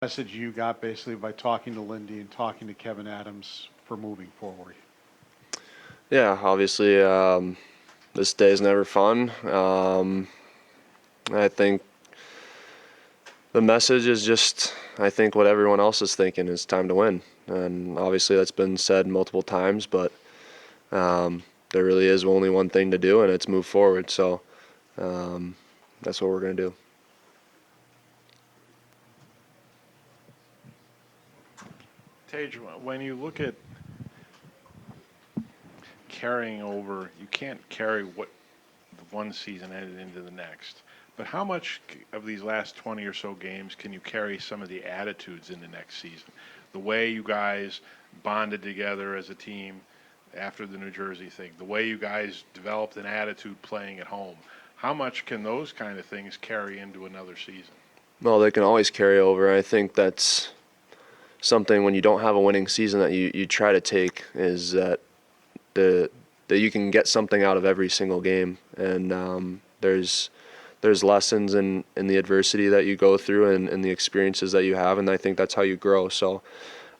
Message you got basically by talking to Lindy and talking to Kevin Adams for moving forward? Yeah, obviously, this day is never fun. I think the message is just, I think what everyone else is thinking is time to win. And obviously, that's been said multiple times, but there really is only one thing to do, and it's move forward. So that's what we're going to do. Tage, when you look at carrying over, you can't carry what the one season ended into the next. But how much of these last 20 or so games can you carry some of the attitudes in the next season? The way you guys bonded together as a team after the New Jersey thing, the way you guys developed an attitude playing at home. How much can those kind of things carry into another season? Well, they can always carry over. I think that's something when you don't have a winning season that you try to take is that you can get something out of every single game, and there's lessons in the adversity that you go through and the experiences that you have, and I think that's how you grow. So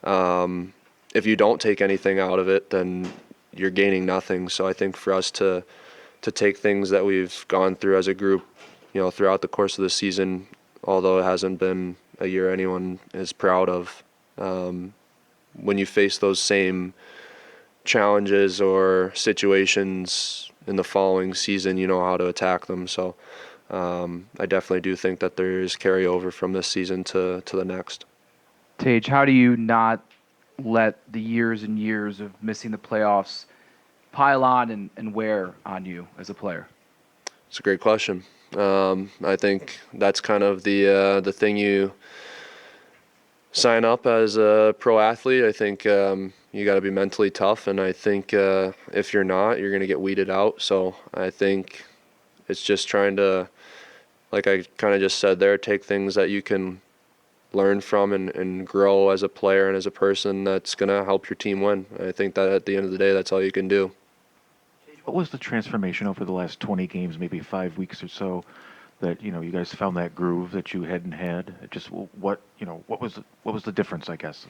if you don't take anything out of it, then you're gaining nothing. So I think for us to take things that we've gone through as a group, throughout the course of the season, although it hasn't been a year anyone is proud of, when you face those same challenges or situations in the following season, you know how to attack them. So I definitely do think that there is carryover from this season to the next. Tage, how do you not let the years and years of missing the playoffs pile on and wear on you as a player? It's a great question. I think that's kind of the thing you sign up as a pro athlete. I think you got to be mentally tough, and I think if you're not, you're going to get weeded out. So I think it's just trying to, like I kind of just said there, take things that you can learn from and grow as a player and as a person that's going to help your team win. I think that at the end of the day, that's all you can do. What was the transformation over the last 20 games, maybe 5 weeks or so, that you guys found that groove that you hadn't had? Just what was the difference, I guess?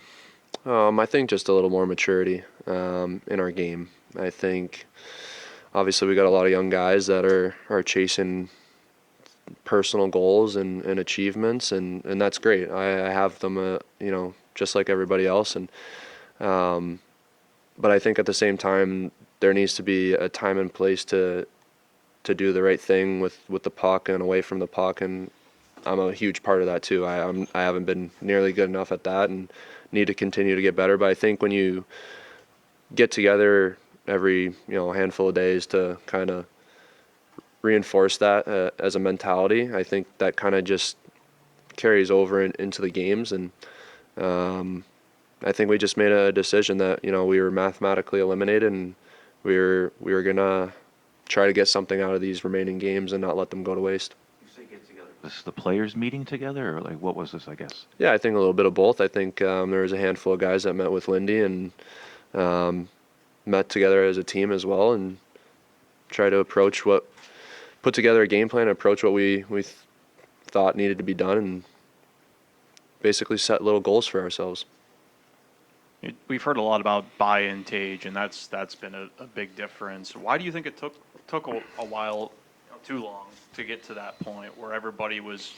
I think just a little more maturity in our game. I think obviously we got a lot of young guys that are chasing personal goals and achievements, and that's great. I have them, just like everybody else, and but I think at the same time there needs to be a time and place to do the right thing with the puck and away from the puck, and I'm a huge part of that too. I haven't been nearly good enough at that and need to continue to get better. But I think when you get together every handful of days to kind of reinforce that as a mentality, I think that kind of just carries over into the games. And I think we just made a decision that we were mathematically eliminated, and we were gonna try to get something out of these remaining games and not let them go to waste. You say get together. This is the players meeting together, or like what was this? I guess. Yeah, I think a little bit of both. I think there was a handful of guys that met with Lindy and met together as a team as well, and try to put together a game plan, approach what we thought needed to be done, and basically set little goals for ourselves. We've heard a lot about buy-in, Tage, and that's been a big difference. Why do you think it took a while, too long, to get to that point where everybody was,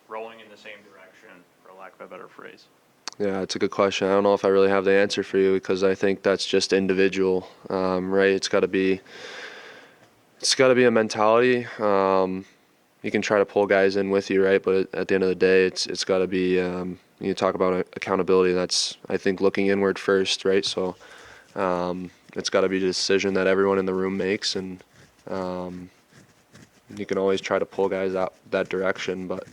rowing in the same direction, for lack of a better phrase? Yeah, it's a good question. I don't know if I really have the answer for you because I think that's just individual, right? It's got to be a mentality. You can try to pull guys in with you, right? But at the end of the day, it's got to be. You talk about accountability. That's, I think, looking inward first, right? So it's got to be a decision that everyone in the room makes, and you can always try to pull guys out that direction. But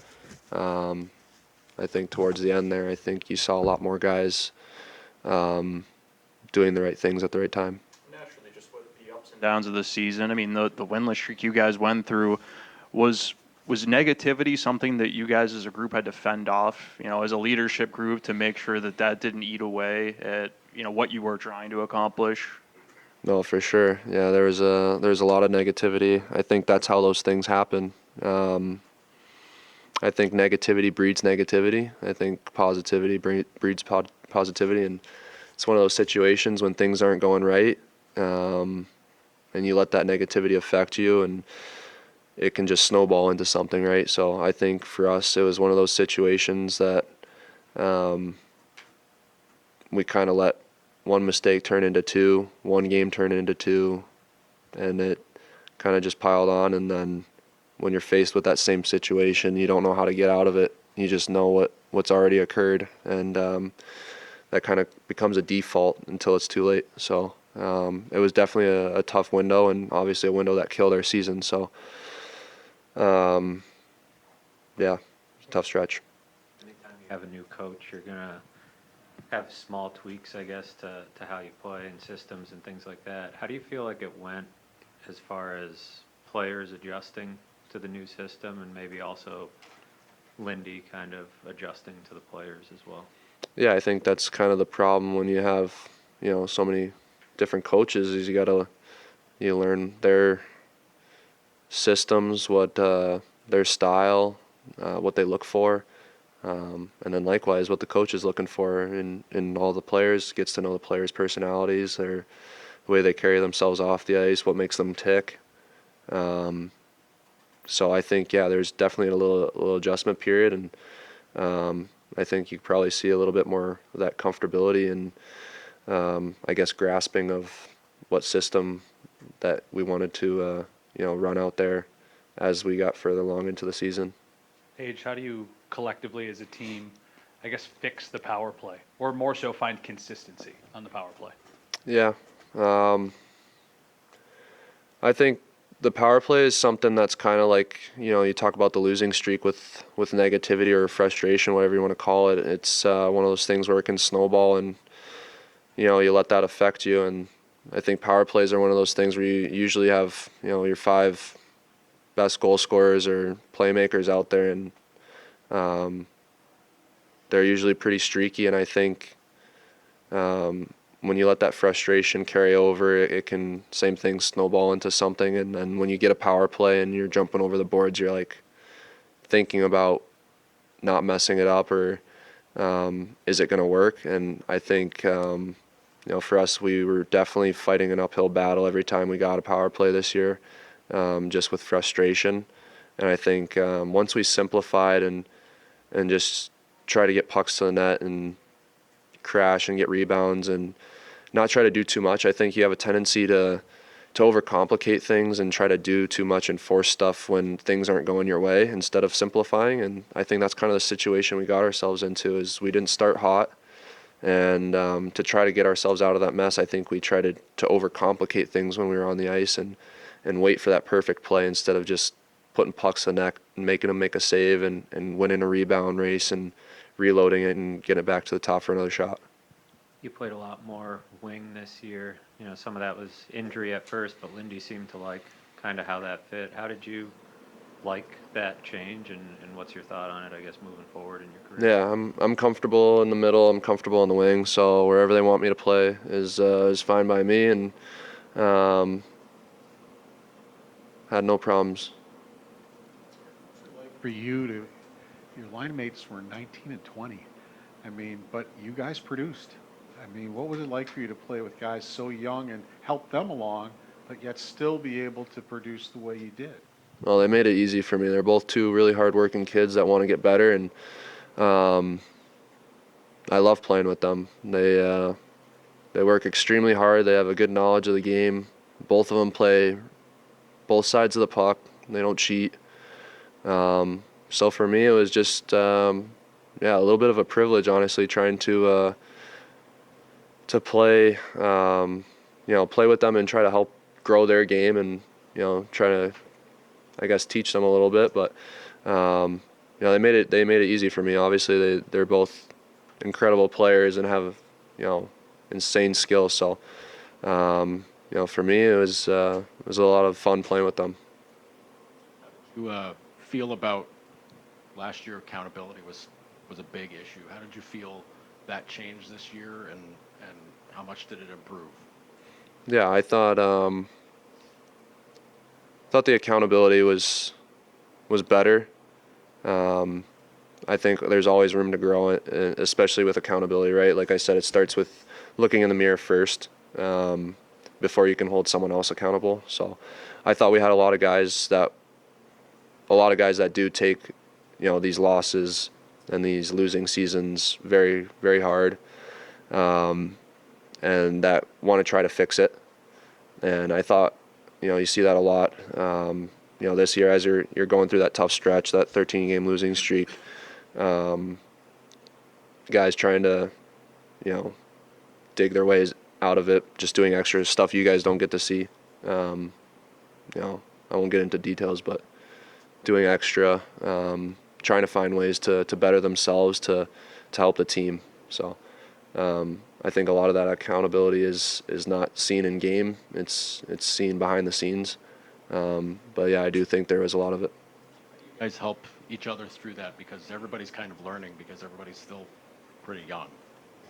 I think towards the end there, I think you saw a lot more guys doing the right things at the right time. Naturally, just with the ups and downs of the season, I mean, the winless streak you guys went through was negativity something that you guys as a group had to fend off, as a leadership group, to make sure that didn't eat away at, what you were trying to accomplish? No, for sure. Yeah, there's a lot of negativity. I think that's how those things happen. I think negativity breeds negativity. I think positivity breeds positivity, and it's one of those situations when things aren't going right, and you let that negativity affect you, and it can just snowball into something, right? So I think for us, it was one of those situations that we kind of let one mistake turn into two, one game turn into two, and it kind of just piled on. And then when you're faced with that same situation, you don't know how to get out of it. You just know what's already occurred, and that kind of becomes a default until it's too late. So it was definitely a tough window, and obviously a window that killed our season. So yeah, it's a tough stretch. Anytime you have a new coach, you're gonna have small tweaks, I guess, to how you play and systems and things like that. How do you feel like it went as far as players adjusting to the new system, and maybe also Lindy kind of adjusting to the players as well? Yeah, I think that's kind of the problem when you have, so many different coaches, is you learn their systems, what their style, what they look for, and then likewise what the coach is looking for in all the players. Gets to know the players' personalities, the way they carry themselves off the ice, what makes them tick. So I think, yeah, there's definitely a little adjustment period, and I think you probably see a little bit more of that comfortability and I guess grasping of what system that we wanted to run out there as we got further along into the season. Paige, how do you collectively as a team, I guess, fix the power play, or more so find consistency on the power play? Yeah, I think the power play is something that's kind of like, you talk about the losing streak with negativity or frustration, whatever you want to call it. It's one of those things where it can snowball, and you let that affect you. And I think power plays are one of those things where you usually have your five best goal scorers or playmakers out there, and they're usually pretty streaky. And I think when you let that frustration carry over, it can, same thing, snowball into something. And then when you get a power play and you're jumping over the boards, you're like thinking about not messing it up, or is it going to work? And I think for us, we were definitely fighting an uphill battle every time we got a power play this year, just with frustration. And I think once we simplified and just try to get pucks to the net and crash and get rebounds and not try to do too much, I think you have a tendency to overcomplicate things and try to do too much and force stuff when things aren't going your way instead of simplifying. And I think that's kind of the situation we got ourselves into, is we didn't start hot. And to try to get ourselves out of that mess, I think we tried to overcomplicate things when we were on the ice and wait for that perfect play instead of just putting pucks in the net and making them make a save and winning a rebound race and reloading it and getting it back to the top for another shot. You played a lot more wing this year. Some of that was injury at first, but Lindy seemed to like kind of how that fit. How did you like that change, and what's your thought on it, I guess, moving forward in your career? Yeah, I'm comfortable in the middle. I'm comfortable on the wing. So wherever they want me to play is fine by me, and had no problems. For your line mates were 19 and 20. I mean, but you guys produced. I mean, what was it like for you to play with guys so young and help them along, but yet still be able to produce the way you did? Well, they made it easy for me. They're both two really hard-working kids that want to get better, and I love playing with them. They work extremely hard. They have a good knowledge of the game. Both of them play both sides of the puck. They don't cheat. So for me, it was just a little bit of a privilege, honestly, trying to play play with them and try to help grow their game and try to, I guess, teach them a little bit. But they made it easy for me. Obviously, they're both incredible players and have insane skills. So for me, it was a lot of fun playing with them. You feel about last year? Accountability was a big issue. How did you feel that changed this year, and how much did it improve? Yeah, I thought the accountability was better. I think there's always room to grow, especially with accountability, right? Like I said, it starts with looking in the mirror first before you can hold someone else accountable. So I thought we had a lot of guys that do take, these losses and these losing seasons very, very hard, and that want to try to fix it. And I thought, you see that a lot. This year as you're going through that tough stretch, that 13-game losing streak, guys trying to, dig their ways out of it, just doing extra stuff you guys don't get to see. I won't get into details, but doing extra, trying to find ways to better themselves to help the team. So I think a lot of that accountability is not seen in game. It's seen behind the scenes. But yeah, I do think there was a lot of it. You guys help each other through that because everybody's kind of learning because everybody's still pretty young.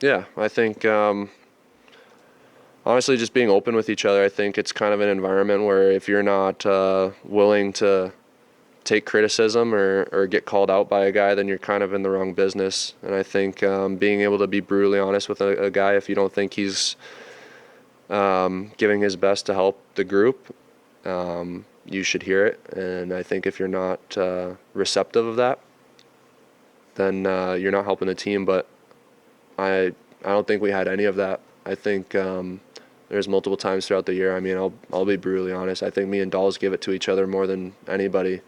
Yeah, I think honestly, just being open with each other. I think it's kind of an environment where if you're not willing to take criticism or get called out by a guy, then you're kind of in the wrong business. And I think being able to be brutally honest with a guy if you don't think he's giving his best to help the group, you should hear it. And I think if you're not receptive of that, then you're not helping the team. But I don't think we had any of that. I think there's multiple times throughout the year. I mean, I'll be brutally honest. I think me and Dolls give it to each other more than anybody.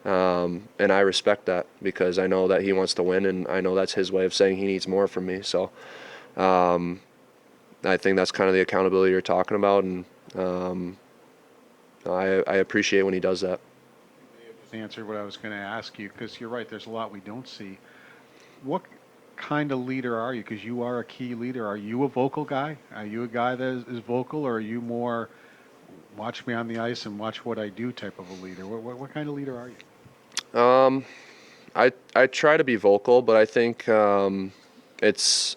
And I respect that because I know that he wants to win, and I know that's his way of saying he needs more from me. So I think that's kind of the accountability you're talking about, and I appreciate when he does that. Just answered what I was going to ask you, because you're right, there's a lot we don't see. What kind of leader are you? Because you are a key leader. Are you a vocal guy? Are you a guy that is vocal, or are you more watch me on the ice and watch what I do type of a leader? What kind of leader are you? I try to be vocal, but I think it's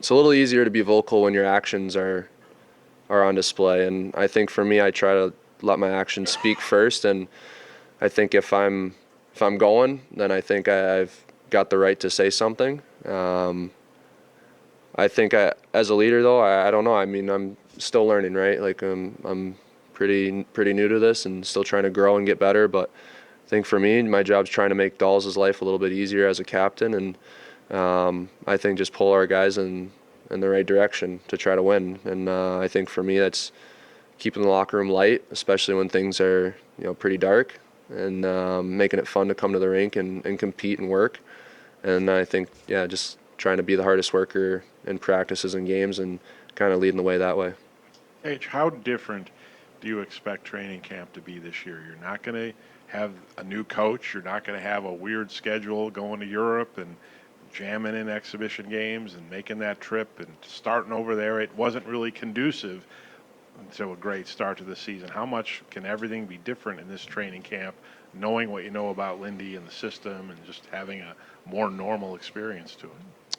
a little easier to be vocal when your actions are on display. And I think for me, I try to let my actions speak first. And I think if I'm going, then I think I've got the right to say something. I think as a leader, though, I don't know. I mean, I'm still learning, right? Like I'm pretty new to this and still trying to grow and get better. But I think for me, my job's trying to make Dolls' life a little bit easier as a captain, and I think just pull our guys in the right direction to try to win. And I think for me, that's keeping the locker room light, especially when things are pretty dark, and making it fun to come to the rink and compete and work. And I think just trying to be the hardest worker in practices and games and kind of leading the way that way. H, how different do you expect training camp to be this year? You're not going to have a new coach. You're not going to have a weird schedule going to Europe and jamming in exhibition games and making that trip and starting over there. It wasn't really conducive to a great start to the season. How much can everything be different in this training camp, knowing what you know about Lindy and the system and just having a more normal experience to it?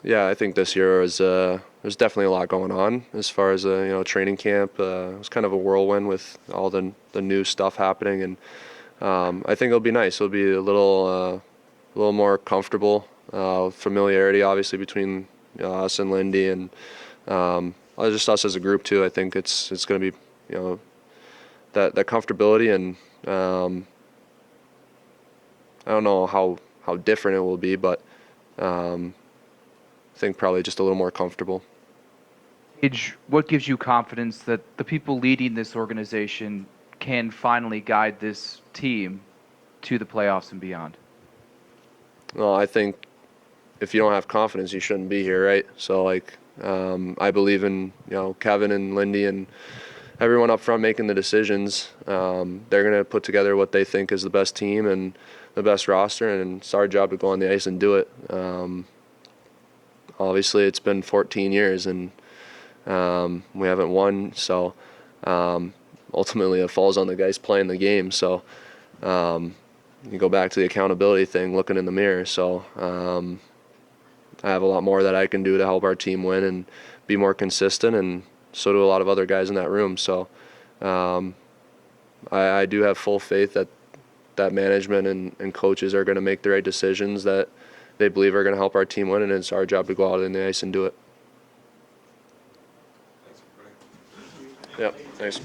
Yeah, I think this year was there's definitely a lot going on as far as training camp. It was kind of a whirlwind with all the new stuff happening, and I think it'll be nice. It'll be a little more comfortable, familiarity obviously between us and Lindy, and just us as a group too. I think it's going to be that comfortability, and I don't know how different it will be, but I think probably just a little more comfortable. Tage, what gives you confidence that the people leading this organization can finally guide this team to the playoffs and beyond? Well, I think if you don't have confidence, you shouldn't be here, right? So, I believe in Kevin and Lindy and everyone up front making the decisions. They're going to put together what they think is the best team and the best roster, and it's our job to go on the ice and do it. Obviously, it's been 14 years, and we haven't won, so ultimately it falls on the guys playing the game. So you go back to the accountability thing, looking in the mirror. So I have a lot more that I can do to help our team win and be more consistent, and so do a lot of other guys in that room. So I do have full faith that that management and coaches are going to make the right decisions that they believe are going to help our team win, and it's our job to go out on the ice and do it. Yeah, thanks.